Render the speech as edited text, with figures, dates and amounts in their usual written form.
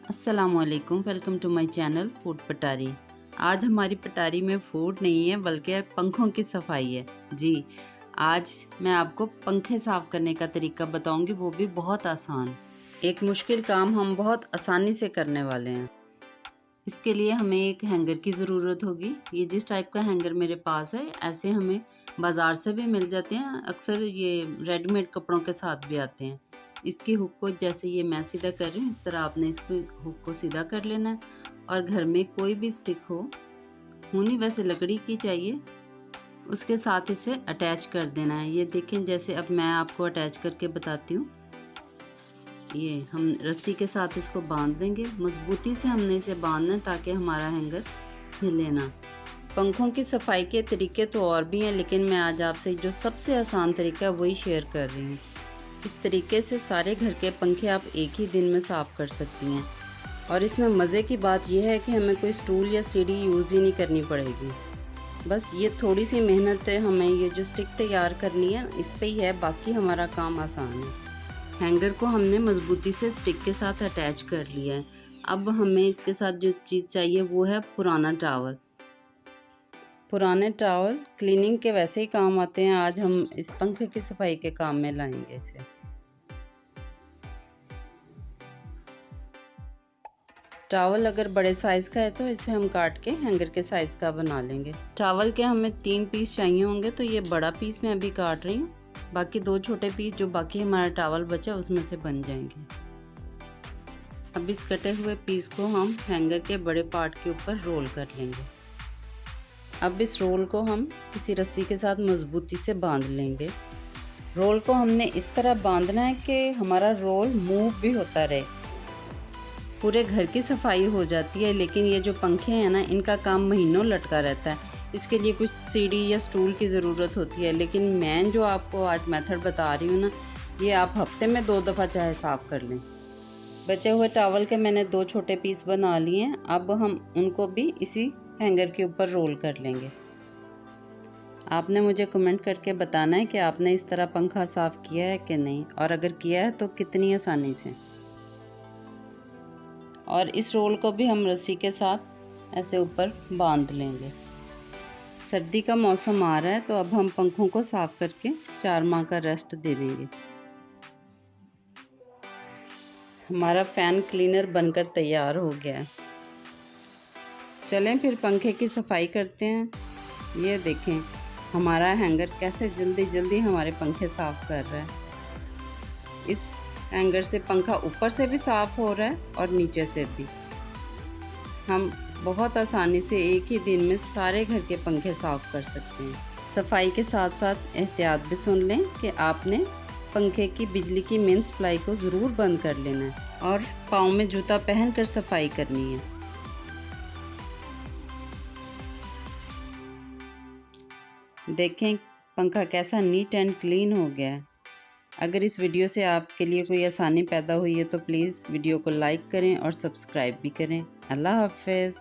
अस्सलामुअलैकुम, welcome to my channel food Patari. आज हमारी पटारी में फूड नहीं है बल्कि पंखों की सफाई है। जी, आज मैं आपको पंखे साफ़ करने का तरीका बताऊंगी, वो भी बहुत आसान। एक मुश्किल काम हम बहुत आसानी से करने वाले हैं। इसके लिए हमें एक हैंगर की ज़रूरत होगी। ये जिस टाइप का हैंगर मेरे पास है, ऐसे हमें बाज़ार से भी मिल जाते हैं। अक्सर ये रेडीमेड कपड़ों के साथ भी आते हैं। इसकी हुक को जैसे ये मैं सीधा कर रही हूँ, इस तरह आपने इसको हुक को सीधा कर लेना है और घर में कोई भी स्टिक होनी वैसे लकड़ी की चाहिए, उसके साथ इसे अटैच कर देना है। ये देखें, जैसे अब मैं आपको अटैच करके बताती हूँ। ये हम रस्सी के साथ इसको बांध देंगे, मजबूती से हमने इसे बांधना है ताकि हमारा हैंगर हिले ना। पंखों की सफाई के तरीके तो और भी हैं, लेकिन मैं आज आपसे जो सबसे आसान तरीका है वही शेयर कर रही हूँ। इस तरीके से सारे घर के पंखे आप एक ही दिन में साफ़ कर सकती हैं और इसमें मज़े की बात यह है कि हमें कोई स्टूल या सीढ़ी यूज़ ही नहीं करनी पड़ेगी। बस ये थोड़ी सी मेहनत है, हमें ये जो स्टिक तैयार करनी है इस पे ही है, बाकी हमारा काम आसान है। हैंगर को हमने मजबूती से स्टिक के साथ अटैच कर लिया है। अब हमें इसके साथ जो चीज़ चाहिए वो है पुराना टॉवल। पुराने टॉवल क्लीनिंग के वैसे ही काम आते हैं, आज हम इस पंखे की सफाई के काम में लाएंगे इसे। टॉवल अगर बड़े साइज़ का है तो इसे हम काट के हैंगर के साइज़ का बना लेंगे। टॉवल के हमें 3 पीस चाहिए होंगे, तो ये बड़ा पीस मैं अभी काट रही हूँ, बाकी 2 छोटे पीस जो बाकी हमारा टॉवल बचा उसमें से बन जाएंगे। अब इस कटे हुए पीस को हम हैंगर के बड़े पार्ट के ऊपर रोल कर लेंगे। अब इस रोल को हम किसी रस्सी के साथ मजबूती से बांध लेंगे। रोल को हमने इस तरह बांधना है कि हमारा रोल मूव भी होता रहे। पूरे घर की सफाई हो जाती है, लेकिन ये जो पंखे हैं ना, इनका काम महीनों लटका रहता है। इसके लिए कुछ सीढ़ी या स्टूल की ज़रूरत होती है, लेकिन मैं जो आपको आज मेथड बता रही हूँ ना, ये आप हफ्ते में 2 दफ़ा चाहे साफ़ कर लें। बचे हुए टॉवल के मैंने 2 छोटे पीस बना लिए हैं। अब हम उनको भी इसी हैंगर के ऊपर रोल कर लेंगे। आपने मुझे कमेंट करके बताना है कि आपने इस तरह पंखा साफ़ किया है कि नहीं, और अगर किया है तो कितनी आसानी से। और इस रोल को भी हम रस्सी के साथ ऐसे ऊपर बांध लेंगे। सर्दी का मौसम आ रहा है, तो अब हम पंखों को साफ़ करके 4 माह का रेस्ट दे देंगे। हमारा फ़ैन क्लीनर बनकर तैयार हो गया है। चलें फिर पंखे की सफाई करते हैं। ये देखें हमारा हैंगर कैसे जल्दी जल्दी हमारे पंखे साफ़ कर रहा है। इस हैंगर से पंखा ऊपर से भी साफ़ हो रहा है और नीचे से भी। हम बहुत आसानी से एक ही दिन में सारे घर के पंखे साफ़ कर सकते हैं। सफाई के साथ साथ एहतियात भी सुन लें कि आपने पंखे की बिजली की मेन सप्लाई को ज़रूर बंद कर लेना है और पाँव में जूता पहनकर सफाई करनी है। देखें पंखा कैसा नीट एंड क्लीन हो गया है। अगर इस वीडियो से आपके लिए कोई आसानी पैदा हुई है तो प्लीज़ वीडियो को लाइक करें और सब्सक्राइब भी करें। अल्लाह हाफ़िज़।